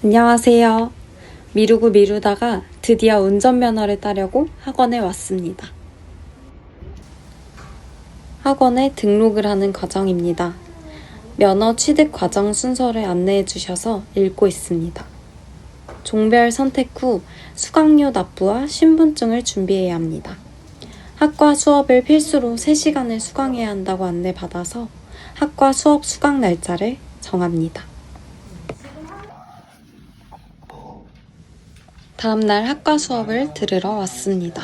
안녕하세요. 미루고 미루다가 드디어 운전면허를 따려고 학원에 왔습니다. 학원에 등록을 하는 과정입니다. 면허 취득 과정 순서를 안내해 주셔서 읽고 있습니다. 종별 선택 후 수강료 납부와 신분증을 준비해야 합니다. 학과 수업을 필수로 3시간을 수강해야 한다고 안내받아서 학과 수업 수강 날짜를 정합니다. 다음날 학과 수업을 들으러 왔습니다.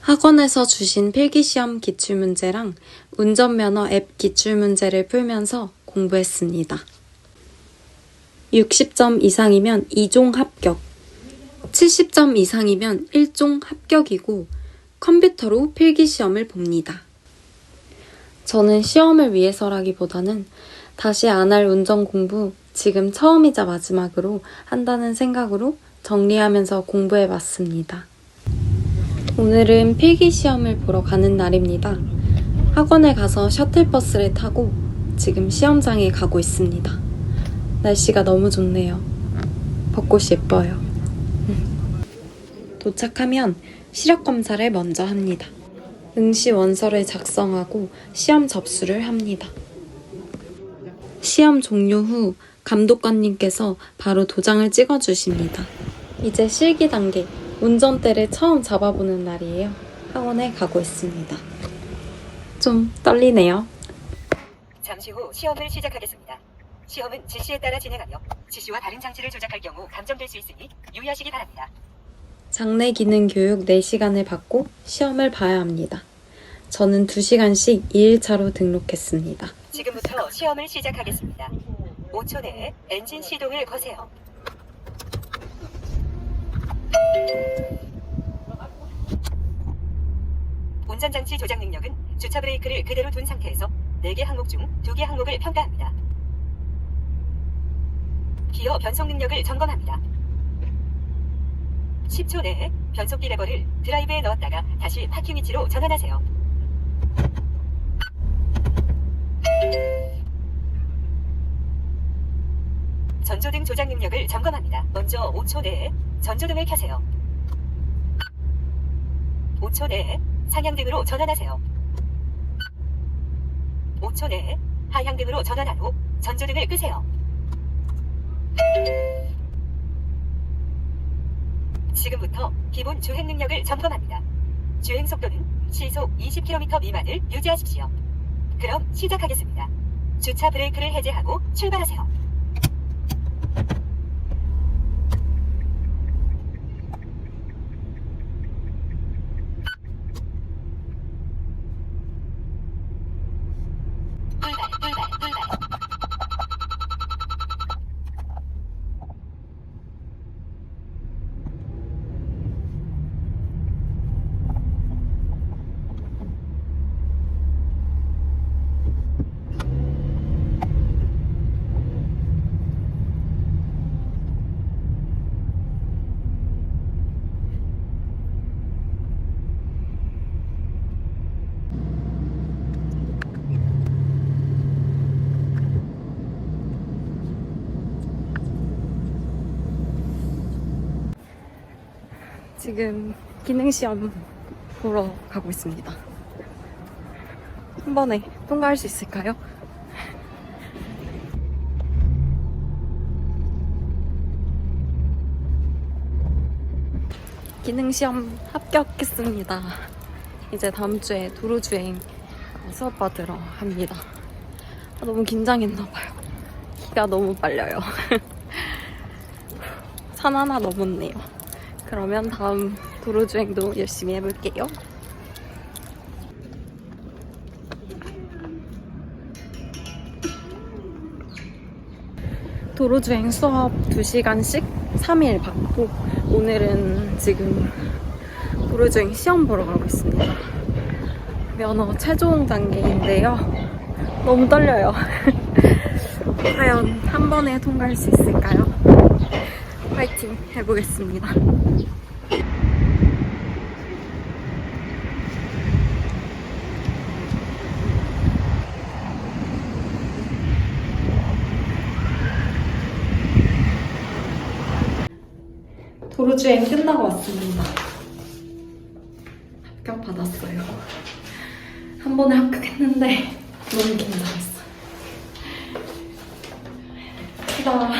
학원에서 주신 필기시험 기출문제랑 운전면허 앱 기출문제를 풀면서 공부했습니다. 60점 이상이면 2종 합격, 70점 이상이면 1종 합격이고 컴퓨터로 필기시험을 봅니다. 저는 시험을 위해서라기보다는 다시 안 할 운전 공부 지금 처음이자 마지막으로 한다는 생각으로 정리하면서 공부해봤습니다. 오늘은 필기시험을 보러 가는 날입니다. 학원에 가서 셔틀버스를 타고 지금 시험장에 가고 있습니다. 날씨가 너무 좋네요. 벚꽃이 예뻐요. 도착하면 시력 검사를 먼저 합니다. 응시 원서를 작성하고 시험 접수를 합니다. 시험 종료 후 감독관님께서 바로 도장을 찍어주십니다. 이제 실기 단계, 운전대를 처음 잡아보는 날이에요. 학원에 가고 있습니다. 좀 떨리네요. 잠시 후 시험을 시작하겠습니다. 시험은 지시에 따라 진행하며 지시와 다른 장치를 조작할 경우 감점될 수 있으니 유의하시기 바랍니다. 장내 기능 교육 4시간을 받고 시험을 봐야 합니다. 저는 2시간씩 2일차로 등록했습니다. 지금부터 시험을 시작하겠습니다. 5초 내에 엔진 시동을 거세요. 운전장치 조작 능력은 주차 브레이크를 그대로 둔 상태에서 4개 항목 중 2개 항목을 평가합니다. 기어 변속 능력을 점검합니다. 10초 내에 변속기 레버를 드라이브에 넣었다가 다시 파킹 위치로 전환하세요. 전조등 조작 능력을 점검합니다. 먼저 5초 내에 전조등을 켜세요. 5초 내에 상향등으로 전환하세요. 5초 내에 하향등으로 전환한 후 전조등을 끄세요. 지금부터 기본 주행 능력을 점검합니다. 주행 속도는 시속 20km 미만을 유지하십시오. 그럼 시작하겠습니다. 주차 브레이크를 해제하고 출발하세요. 지금 기능시험 보러 가고 있습니다. 한 번에 통과할 수 있을까요? 기능시험 합격했습니다. 이제 다음 주에 도로주행 수업 받으러 합니다. 너무 긴장했나봐요. 기가 너무 빨려요. 산 하나 넘었네요. 그러면 다음 도로주행도 열심히 해볼게요. 도로주행 수업 2시간씩 3일 받고 오늘은 지금 도로주행 시험 보러 가고 있습니다. 면허 최종 단계인데요. 너무 떨려요. 과연 한 번에 통과할 수 있을까요? 파이팅 해보겠습니다. 도로주행 끝나고 왔습니다. 합격 받았어요. 한 번에 합격했는데 너무 긴장했어요. 나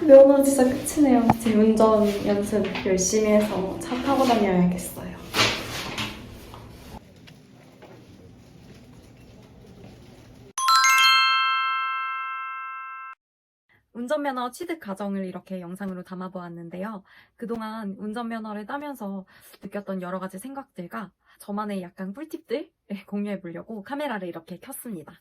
면허 진짜 끝이네요. 제 운전 연습 열심히 해서 차 타고 다녀야겠어요. 운전면허 취득 과정을 이렇게 영상으로 담아보았는데요. 그동안 운전면허를 따면서 느꼈던 여러 가지 생각들과 저만의 약간 꿀팁들 공유해보려고 카메라를 이렇게 켰습니다.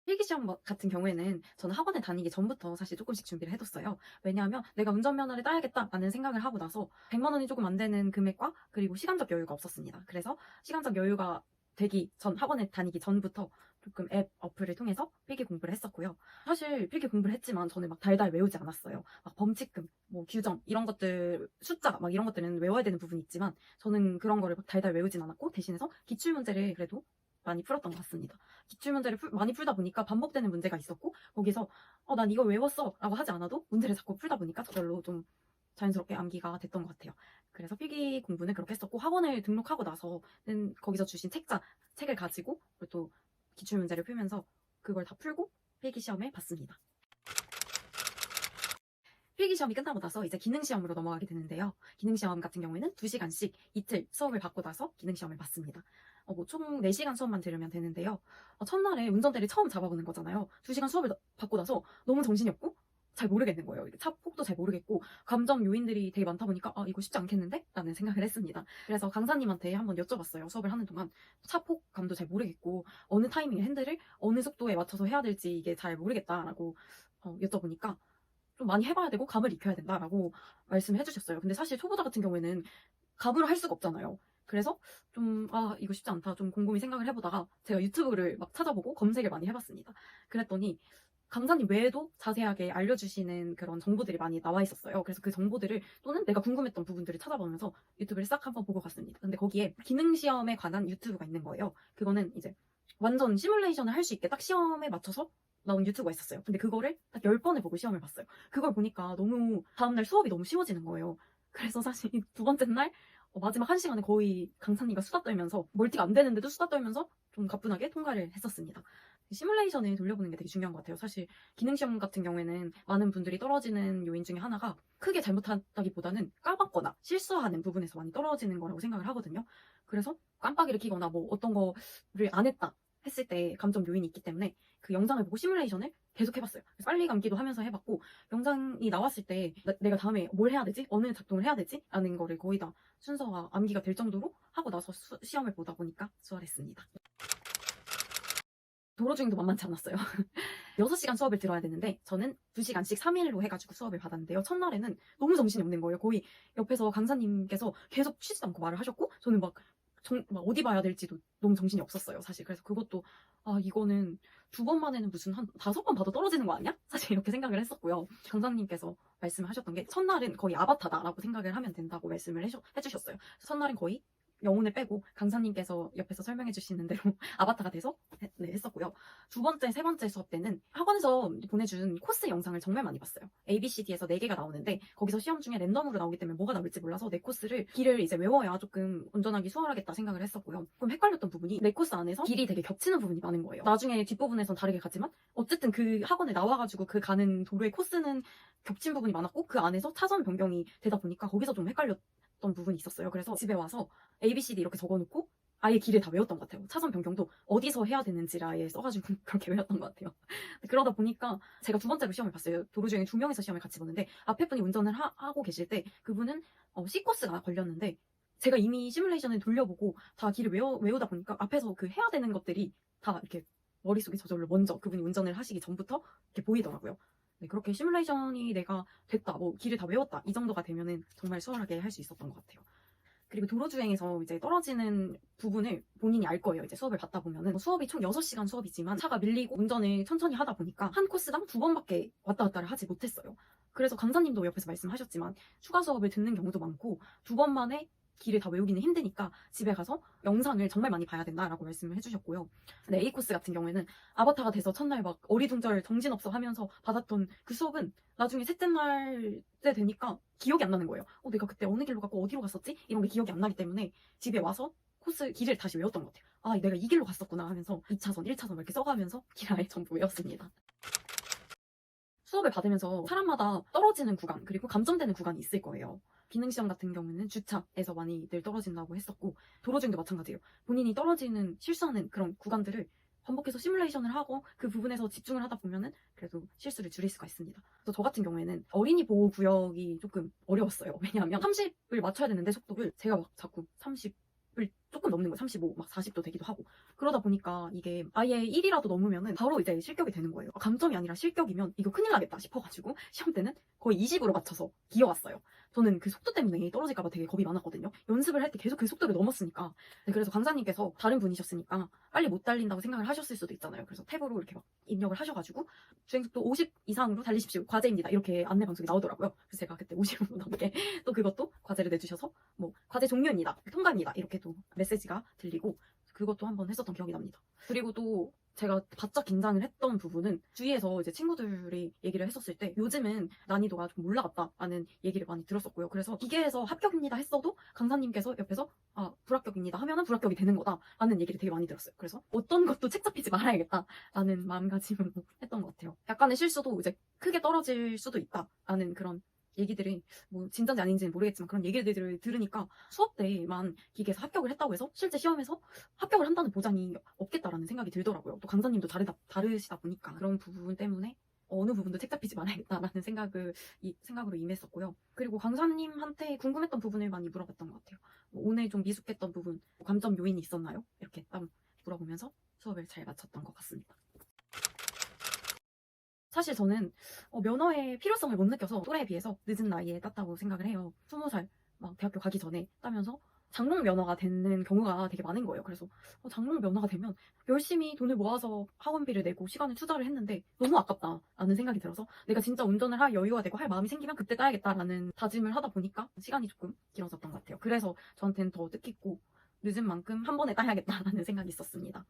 필기시험 같은 경우에는 저는 학원에 다니기 전부터 사실 조금씩 준비를 해뒀어요. 왜냐하면 내가 운전면허를 따야겠다라는 생각을 하고 나서 100만 원이 조금 안 되는 금액과 그리고 시간적 여유가 없었습니다. 그래서 시간적 여유가 되기 전, 학원에 다니기 전부터 조금 앱 어플을 통해서 필기 공부를 했었고요. 사실 필기 공부를 했지만 저는 막 달달 외우지 않았어요. 막 범칙금, 뭐 규정 이런 것들, 숫자 막 이런 것들은 외워야 되는 부분이 있지만 저는 그런 거를 막 달달 외우진 않았고 대신해서 기출문제를 그래도 많이 풀었던 것 같습니다. 기출문제를 많이 풀다 보니까 반복되는 문제가 있었고 거기서 난 이거 외웠어 라고 하지 않아도 문제를 자꾸 풀다 보니까 저절로 좀 자연스럽게 암기가 됐던 것 같아요. 그래서 필기 공부는 그렇게 했었고 학원을 등록하고 나서는 거기서 주신 책을 가지고 또 기출문제를 풀면서 그걸 다 풀고 필기시험을 봤습니다. 필기시험이 끝나고 나서 이제 기능시험으로 넘어가게 되는데요. 기능시험 같은 경우에는 2시간씩 이틀 수업을 받고 나서 기능시험을 봤습니다. 총 4시간 수업만 들으면 되는데요. 첫날에 운전대를 처음 잡아보는 거잖아요. 2시간 수업을 받고 나서 너무 정신이 없고 잘 모르겠는 거예요. 차 폭도 잘 모르겠고 감정 요인들이 되게 많다 보니까 이거 쉽지 않겠는데? 라는 생각을 했습니다. 그래서 강사님한테 한번 여쭤봤어요. 수업을 하는 동안 차 폭감도 잘 모르겠고 어느 타이밍에 핸들을 어느 속도에 맞춰서 해야 될지 이게 잘 모르겠다라고 여쭤보니까 좀 많이 해봐야 되고 감을 익혀야 된다라고 말씀을 해주셨어요. 근데 사실 초보자 같은 경우에는 감으로 할 수가 없잖아요. 그래서 좀 이거 쉽지 않다 좀 곰곰이 생각을 해보다가 제가 유튜브를 막 찾아보고 검색을 많이 해봤습니다. 그랬더니 강사님 외에도 자세하게 알려주시는 그런 정보들이 많이 나와 있었어요. 그래서 그 정보들을 또는 내가 궁금했던 부분들을 찾아보면서 유튜브를 싹 한번 보고 갔습니다. 근데 거기에 기능시험에 관한 유튜브가 있는 거예요. 그거는 이제 완전 시뮬레이션을 할 수 있게 딱 시험에 맞춰서 나온 유튜브가 있었어요. 근데 그거를 딱 10번을 보고 시험을 봤어요. 그걸 보니까 너무 다음날 수업이 너무 쉬워지는 거예요. 그래서 사실 두 번째 날 마지막 1시간에 거의 강사님과 수다 떨면서 멀티가 안 되는데도 수다 떨면서 좀 가뿐하게 통과를 했었습니다. 시뮬레이션을 돌려보는 게 되게 중요한 것 같아요. 사실 기능시험 같은 경우에는 많은 분들이 떨어지는 요인 중에 하나가 크게 잘못한다기보다는 까먹거나 실수하는 부분에서 많이 떨어지는 거라고 생각을 하거든요. 그래서 깜빡이를 켜거나 뭐 어떤 거를 안 했다 했을 때 감점 요인이 있기 때문에 그 영상을 보고 시뮬레이션을 계속 해봤어요. 빨리 감기도 하면서 해봤고 영상이 나왔을 때 내가 다음에 뭘 해야 되지? 어느 작동을 해야 되지? 라는 거를 거의 다 순서가 암기가 될 정도로 하고 나서 시험을 보다 보니까 수월했습니다. 도로주행도 만만치 않았어요. 6시간 수업을 들어야 되는데 저는 2시간씩 3일로 해가지고 수업을 받았는데요. 첫날에는 너무 정신이 없는 거예요. 거의 옆에서 강사님께서 계속 쉬지도 않고 말을 하셨고 저는 막 어디 봐야 될지도 너무 정신이 없었어요. 사실 그래서 그것도 이거는 2번 만에는 무슨 한 5번 봐도 떨어지는 거 아니야? 사실 이렇게 생각을 했었고요. 강사님께서 말씀하셨던 게 첫날은 거의 아바타다라고 생각을 하면 된다고 말씀을 해주셨어요. 첫날은 거의 영혼을 빼고 강사님께서 옆에서 설명해 주시는 대로 아바타가 돼서 했었고요. 2번째, 3번째 수업 때는 학원에서 보내준 코스 영상을 정말 많이 봤어요. ABCD에서 4개가 나오는데 거기서 시험 중에 랜덤으로 나오기 때문에 뭐가 나올지 몰라서 내 코스를 길을 이제 외워야 조금 운전하기 수월하겠다 생각을 했었고요. 좀 헷갈렸던 부분이 내 코스 안에서 길이 되게 겹치는 부분이 많은 거예요. 나중에 뒷부분에선 다르게 가지만 어쨌든 그 학원에 나와가지고 그 가는 도로의 코스는 겹친 부분이 많았고 그 안에서 차선 변경이 되다 보니까 거기서 좀 헷갈렸던 부분이 있었어요. 그래서 집에 와서 ABCD 이렇게 적어놓고 아예 길을 다 외웠던 것 같아요. 차선 변경도 어디서 해야 되는지를 아예 써가지고 그렇게 외웠던 것 같아요. 그러다 보니까 제가 2번째로 시험을 봤어요. 도로주행에 2명이서 시험을 같이 보는데 앞에 분이 운전을 하고 계실 때 그분은 C코스가 걸렸는데 제가 이미 시뮬레이션을 돌려보고 다 길을 외우다 보니까 앞에서 그 해야 되는 것들이 다 이렇게 머릿속에 저절로 먼저 그분이 운전을 하시기 전부터 이렇게 보이더라고요. 네, 그렇게 시뮬레이션이 내가 됐다, 길을 다 외웠다 이 정도가 되면은 정말 수월하게 할 수 있었던 것 같아요. 그리고 도로주행에서 이제 떨어지는 부분을 본인이 알 거예요. 이제 수업을 받다 보면은 수업이 총 6시간 수업이지만 차가 밀리고 운전을 천천히 하다 보니까 한 코스당 2번밖에 왔다 갔다를 하지 못했어요. 그래서 강사님도 옆에서 말씀하셨지만 추가 수업을 듣는 경우도 많고 2번 만에 길을 다 외우기는 힘드니까 집에 가서 영상을 정말 많이 봐야 된다라고 말씀을 해주셨고요. 근데 A코스 같은 경우에는 아바타가 돼서 첫날 막 어리둥절 정신없어 하면서 받았던 그 수업은 나중에 셋째 날 때 되니까 기억이 안 나는 거예요. 내가 그때 어느 길로 갔고 어디로 갔었지? 이런 게 기억이 안 나기 때문에 집에 와서 코스 길을 다시 외웠던 것 같아요. 아, 내가 이 길로 갔었구나 하면서 2차선, 1차선 이렇게 써가면서 길 아예 전부 외웠습니다. 수업을 받으면서 사람마다 떨어지는 구간, 그리고 감점되는 구간이 있을 거예요. 기능시험 같은 경우는 주차에서 많이들 떨어진다고 했었고, 도로주행도 마찬가지예요. 본인이 떨어지는, 실수하는 그런 구간들을 반복해서 시뮬레이션을 하고 그 부분에서 집중을 하다 보면은 그래도 실수를 줄일 수가 있습니다. 그래서 저 같은 경우에는 어린이 보호 구역이 조금 어려웠어요. 왜냐하면 30을 맞춰야 되는데 속도를 제가 막 자꾸 30을 조금 넘는 거예요. 35, 막 40도 되기도 하고. 그러다 보니까 이게 아예 1이라도 넘으면은 바로 이제 실격이 되는 거예요. 감점이 아니라 실격이면 이거 큰일 나겠다 싶어가지고 시험 때는 거의 20으로 맞춰서 기어왔어요. 저는 그 속도 때문에 떨어질까봐 되게 겁이 많았거든요. 연습을 할 때 계속 그 속도를 넘었으니까. 네, 그래서 강사님께서 다른 분이셨으니까 빨리 못 달린다고 생각을 하셨을 수도 있잖아요. 그래서 탭으로 이렇게 막 입력을 하셔가지고 주행속도 50 이상으로 달리십시오. 과제입니다. 이렇게 안내 방송이 나오더라고요. 그래서 제가 그때 50으로 넘게 또 그것도 과제를 내주셔서 뭐 과제 종료입니다. 통과입니다. 이렇게 또 메시지가 들리고 그것도 한번 했었던 기억이 납니다. 그리고 또 제가 바짝 긴장을 했던 부분은 주위에서 이제 친구들이 얘기를 했었을 때 요즘은 난이도가 좀 올라갔다라는 얘기를 많이 들었었고요. 그래서 기계에서 합격입니다 했어도 강사님께서 옆에서 불합격입니다 하면은 불합격이 되는 거다라는 얘기를 되게 많이 들었어요. 그래서 어떤 것도 책 잡히지 말아야겠다라는 마음가짐으로 했던 것 같아요. 약간의 실수도 이제 크게 떨어질 수도 있다라는 그런 얘기들이 뭐 진짠지 아닌지는 모르겠지만 그런 얘기들을 들으니까 수업 때만 기계에서 합격을 했다고 해서 실제 시험에서 합격을 한다는 보장이 없겠다라는 생각이 들더라고요. 또 강사님도 다르시다 보니까 그런 부분 때문에 어느 부분도 책 잡히지 말아야겠다라는 생각으로 임했었고요. 그리고 강사님한테 궁금했던 부분을 많이 물어봤던 것 같아요. 뭐 오늘 좀 미숙했던 부분, 감점 요인이 있었나요? 이렇게 딱 물어보면서 수업을 잘 마쳤던 것 같습니다. 사실 저는 면허의 필요성을 못 느껴서 또래에 비해서 늦은 나이에 땄다고 생각을 해요. 20살 막 대학교 가기 전에 따면서 장롱 면허가 되는 경우가 되게 많은 거예요. 그래서 장롱 면허가 되면 열심히 돈을 모아서 학원비를 내고 시간을 투자를 했는데 너무 아깝다라는 생각이 들어서 내가 진짜 운전을 할 여유가 되고 할 마음이 생기면 그때 따야겠다라는 다짐을 하다 보니까 시간이 조금 길어졌던 것 같아요. 그래서 저한테는 더 뜻깊고 늦은 만큼 한 번에 따야겠다라는 생각이 있었습니다.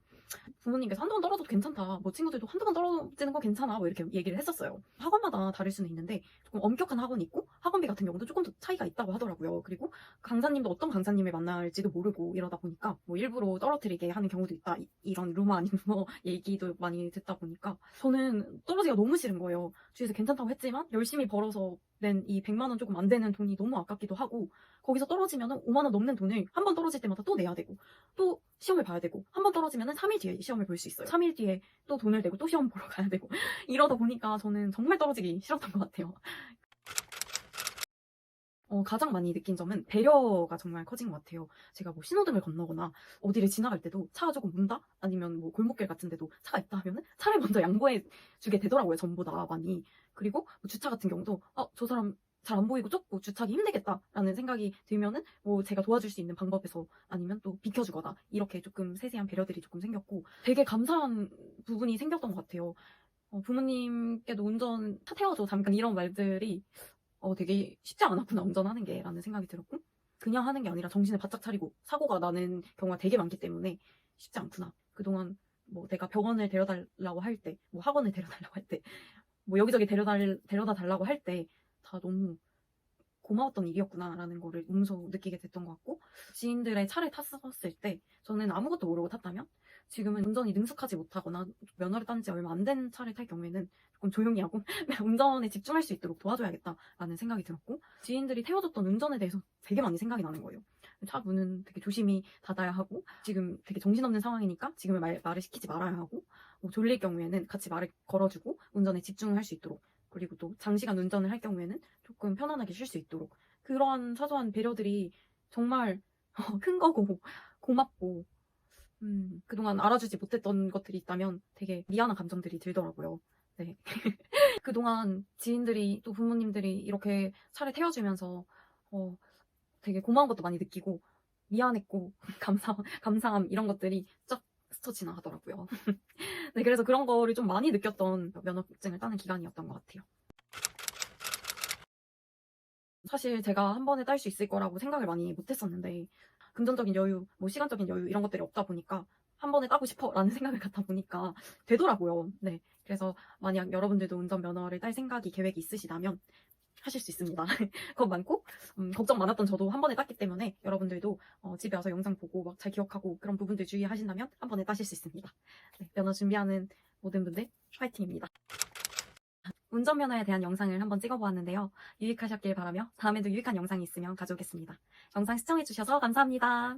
부모님께서 한두 번 떨어져도 괜찮다. 뭐 친구들도 한두 번 떨어지는 거 괜찮아. 뭐 이렇게 얘기를 했었어요. 학원마다 다를 수는 있는데 조금 엄격한 학원이 있고 학원비 같은 경우도 조금 더 차이가 있다고 하더라고요. 그리고 강사님도 어떤 강사님을 만날지도 모르고 이러다 보니까 뭐 일부러 떨어뜨리게 하는 경우도 있다. 이런 루머 아닌 루머 얘기도 많이 듣다 보니까 저는 떨어지기가 너무 싫은 거예요. 주위에서 괜찮다고 했지만 열심히 벌어서 낸 이 100만 원 조금 안 되는 돈이 너무 아깝기도 하고 거기서 떨어지면은 5만 원 넘는 돈을 한 번 떨어질 때마다 또 내야 되고 또 시험을 봐야 되고 한 번 떨어지면은 3일 뒤에 시험을 볼 수 있어요. 3일 뒤에 또 돈을 내고 또 시험 보러 가야 되고 이러다 보니까 저는 정말 떨어지기 싫었던 것 같아요. 가장 많이 느낀 점은 배려가 정말 커진 것 같아요. 제가 뭐 신호등을 건너거나 어디를 지나갈 때도 차가 조금 문다? 아니면 뭐 골목길 같은 데도 차가 있다 하면은 차를 먼저 양보해 주게 되더라고요. 전보다 많이. 그리고 뭐 주차 같은 경우도 저 사람 잘 안 보이고 좁고 주차하기 힘들겠다라는 생각이 들면은 뭐 제가 도와줄 수 있는 방법에서 아니면 또 비켜주거나 이렇게 조금 세세한 배려들이 조금 생겼고 되게 감사한 부분이 생겼던 것 같아요. 부모님께도 운전 차 태워줘 잠깐 이런 말들이 되게 쉽지 않았구나 운전하는 게 라는 생각이 들었고 그냥 하는 게 아니라 정신을 바짝 차리고 사고가 나는 경우가 되게 많기 때문에 쉽지 않구나. 그동안 뭐 내가 병원을 데려달라고 할 때 뭐 학원을 데려달라고 할 때 뭐 여기저기 데려다 달라고 할 때 다 너무 고마웠던 일이었구나라는 거를 몸소 느끼게 됐던 것 같고 지인들의 차를 탔었을 때 저는 아무것도 모르고 탔다면 지금은 운전이 능숙하지 못하거나 면허를 딴 지 얼마 안 된 차를 탈 경우에는 조금 조용히 하고 운전에 집중할 수 있도록 도와줘야겠다라는 생각이 들었고 지인들이 태워줬던 운전에 대해서 되게 많이 생각이 나는 거예요. 차 문은 되게 조심히 닫아야 하고 지금 되게 정신없는 상황이니까 지금은 말을 시키지 말아야 하고 뭐 졸릴 경우에는 같이 말을 걸어주고 운전에 집중할 수 있도록 그리고 또 장시간 운전을 할 경우에는 조금 편안하게 쉴 수 있도록 그러한 사소한 배려들이 정말 큰 거고 고맙고 그동안 알아주지 못했던 것들이 있다면 되게 미안한 감정들이 들더라고요. 네. 그동안 지인들이 또 부모님들이 이렇게 차를 태워주면서 되게 고마운 것도 많이 느끼고 미안했고 감사함 이런 것들이 쫙 스쳐 지나가더라고요. 네, 그래서 그런 거를 좀 많이 느꼈던 면허증을 따는 기간이었던 것 같아요. 사실 제가 한 번에 딸 수 있을 거라고 생각을 많이 못 했었는데, 금전적인 여유, 뭐 시간적인 여유 이런 것들이 없다 보니까 한 번에 따고 싶어라는 생각을 갖다 보니까 되더라고요. 네. 그래서 만약 여러분들도 운전면허를 딸 생각이 계획이 있으시다면 하실 수 있습니다. 겁 많고 걱정 많았던 저도 한 번에 땄기 때문에 여러분들도 집에 와서 영상 보고 막 잘 기억하고 그런 부분들 주의하신다면 한 번에 따실 수 있습니다. 네, 면허 준비하는 모든 분들 화이팅입니다. 운전면허에 대한 영상을 한번 찍어보았는데요. 유익하셨길 바라며 다음에도 유익한 영상이 있으면 가져오겠습니다. 영상 시청해주셔서 감사합니다.